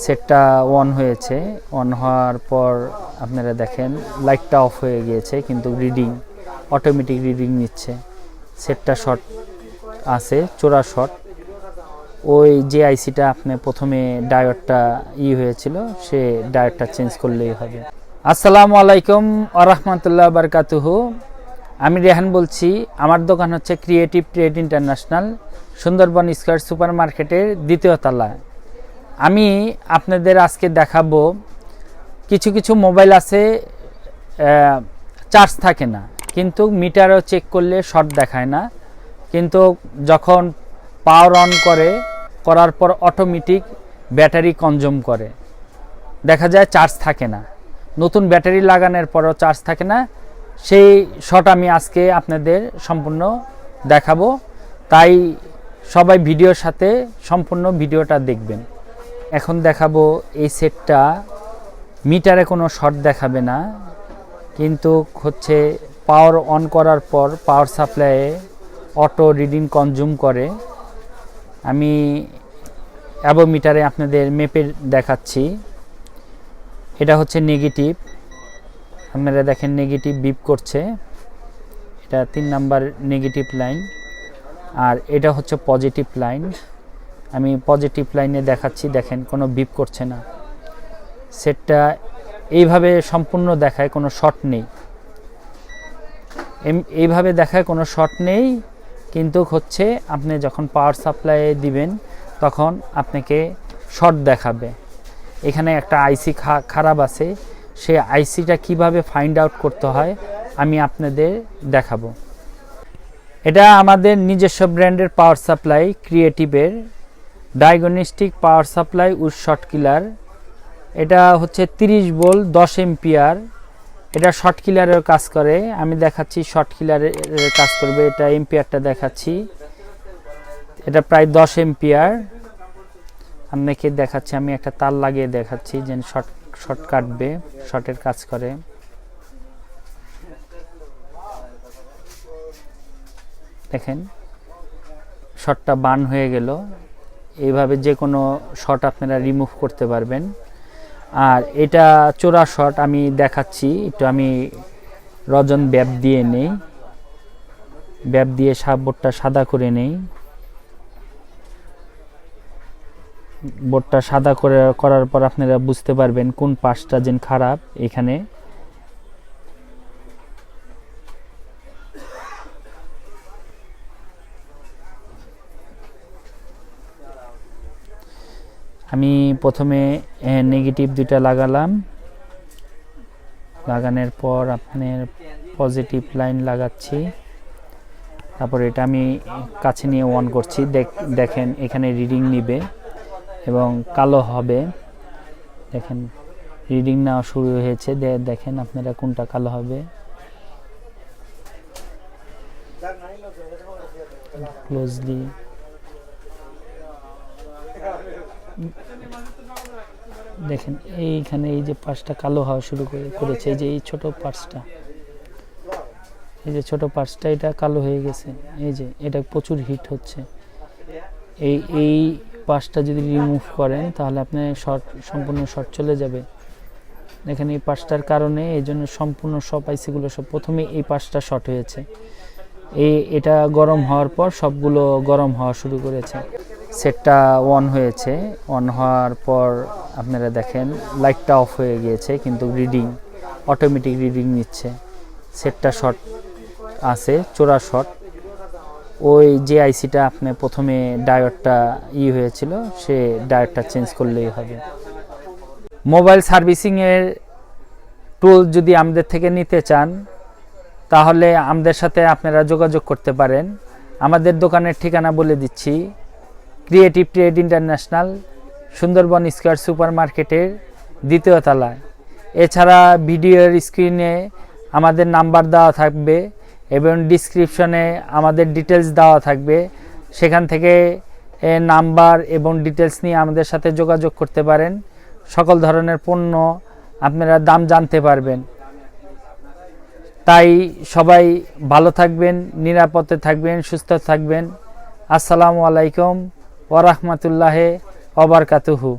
সেটটা অন হয়েছে। অন হওয়ার পর আপনারা দেখেন লাইটটা অফ হয়ে গিয়েছে, কিন্তু রিডিং অটোমেটিক রিডিং নিচ্ছে। সেটটা শর্ট আছে, চোরা শর্ট। ওই যে আইসিটা আপনি প্রথমে ডায়োডটা হয়েছিল, সে ডায়োডটা চেঞ্জ করলেই হবে। আসসালামু আলাইকুম ওয়া রাহমাতুল্লাহি ওয়া বারাকাতুহু। আমি রেহান বলছি। আমার দোকান হচ্ছে creative trade international, Sundarban square super মার্কেটের দ্বিতীয় তলায়। আমি আপনাদের আজকে দেখাবো কিছু কিছু মোবাইল আছে চার্জ থাকে না, কিন্তু মিটারও চেক করলে শর্ট দেখায় না, কিন্তু যখন পাওয়ার অন করার পর অটোমেটিক ব্যাটারি কনজিউম করে, দেখা যায় চার্জ থাকে না। নতুন ব্যাটারি লাগানোর পরও চার্জ থাকে না। সেই শর্ট আমি আজকে আপনাদের সম্পূর্ণ দেখাবো, তাই সবাই ভিডিওর সাথে সম্পূর্ণ ভিডিওটা দেখবেন। এখন দেখাবো এই সেটটা মিটারে কোনো শর্ট দেখাবে না, কিন্তু হচ্ছে পাওয়ার অন করার পর পাওয়ার সাপ্লাইয়ে অটো রিডিং কনজিউম করে। আমি অ্যাবোমিটারে আপনাদের মেপে দেখাচ্ছি। এটা হচ্ছে নেগেটিভ, আপনারা দেখেন নেগেটিভ বিপ করছে, এটা 3 নাম্বার নেগেটিভ লাইন। আর এটা হচ্ছে পজিটিভ লাইন, আমি পজিটিভ লাইনে দেখাচ্ছি, দেখেন কোনো বিপ করছে না। সেটটা এইভাবে সম্পূর্ণ দেখায়, কোনো শর্ট নেই। এইভাবে দেখায় কোনো শর্ট নেই, কিন্তু হচ্ছে আপনি যখন পাওয়ার সাপ্লাই দিবেন তখন আপনাকে শর্ট দেখাবে। এখানে একটা আইসি খারাপ আছে, সেই আইসিটা কিভাবে ফাইন্ড আউট করতে হয় আমি আপনাদের দেখাবো। এটা আমাদের নিজস্ব ব্র্যান্ডের পাওয়ার সাপ্লাই, ক্রিয়েটিভের diagnostic power supply with short killer. এটা হচ্ছে 30 ভোল্ট 10 এম্পিয়ার। এটা শর্ট কিলারের কাজ করে, আমি দেখাচ্ছি শর্ট কিলারের কাজ করবে। এটা এম্পিয়ারটা দেখাচ্ছি, এটা প্রায় 10 এম্পিয়ার। আপনাকে দেখাচ্ছি, আমি একটা তার লাগিয়ে দেখাচ্ছি যে শর্ট কাটবে, শর্টের কাজ করে। দেখেন শর্টটা বার্ন হয়ে গেল। এইভাবে যে কোনো শর্ট আপনারা রিমুভ করতে পারবেন। আর এটা চোরা শর্ট আমি দেখাচ্ছি, একটু আমি রজন ব্যাপ দিয়ে নেই, ব্যাপ দিয়ে বোর্ডটা সাদা করে নেই। বোর্ডটা সাদা করার পর আপনারা বুঝতে পারবেন কোন পাশটা যেন খারাপ। এখানে আমি প্রথমে নেগেটিভ দুইটা লাগালাম, লাগানোর পর আপনার পজিটিভ লাইন লাগাচ্ছি। তারপর এটা আমি কাছে নিয়ে অন করছি। দেখেন এখানে রিডিং নিবে এবং কালো হবে। দেখেন রিডিং নেওয়া শুরু হয়েছে, দেখেন আপনারা কোনটা কালো হবে। ক্লোজলি দেখেন এইখানে এই যে পার্টসটা কালো হওয়া শুরু করেছে, এই যে এই ছোট পার্টসটা, এই যে ছোট পার্টসটা এটা কালো হয়ে গেছে। এই যে এটা প্রচুর হিট হচ্ছে। এই পার্টসটা যদি রিমুভ করেন তাহলে আপনার সম্পূর্ণ শর্ট চলে যাবে। দেখেন এই পার্টসটার কারণে এই জন্য সম্পূর্ণ সব আইসিগুলো সব প্রথমে এই পার্টসটা শর্ট হয়েছে। এটা গরম হওয়ার পর সবগুলো গরম হওয়া শুরু করেছে। সেটটা অন হয়েছে। অন হওয়ার পর আপনারা দেখেন লাইটটা অফ হয়ে গিয়েছে, কিন্তু রিডিং অটোমেটিক রিডিং নিচ্ছে। সেটটা শর্ট আছে, চোরা শর্ট। ওই যে আইসিটা আপনি প্রথমে ডায়োডটা হয়েছিল, সে ডায়োডটা চেঞ্জ করলেই হবে। মোবাইল সার্ভিসিংয়ের টুল যদি আমাদের থেকে নিতে চান তাহলে আমাদের সাথে আপনারা যোগাযোগ করতে পারেন। আমাদের দোকানের ঠিকানা বলে দিচ্ছি, creative trade international, Sundarban square super মার্কেটের দ্বিতীয় তলায়। এছাড়া ভিডিওর স্ক্রিনে আমাদের নাম্বার দেওয়া থাকবে এবং ডিসক্রিপশনে আমাদের ডিটেলস দেওয়া থাকবে, সেখান থেকে নাম্বার এবং ডিটেলস নিয়ে আমাদের সাথে যোগাযোগ করতে পারেন। সকল ধরনের পণ্য আপনারা দাম জানতে পারবেন। তাই সবাই ভালো থাকবেন, নিরাপদে থাকবেন, সুস্থ থাকবেন। আসসালামু আলাইকুম ওয়া রাহমাতুল্লাহি ওয়া বারাকাতুহু।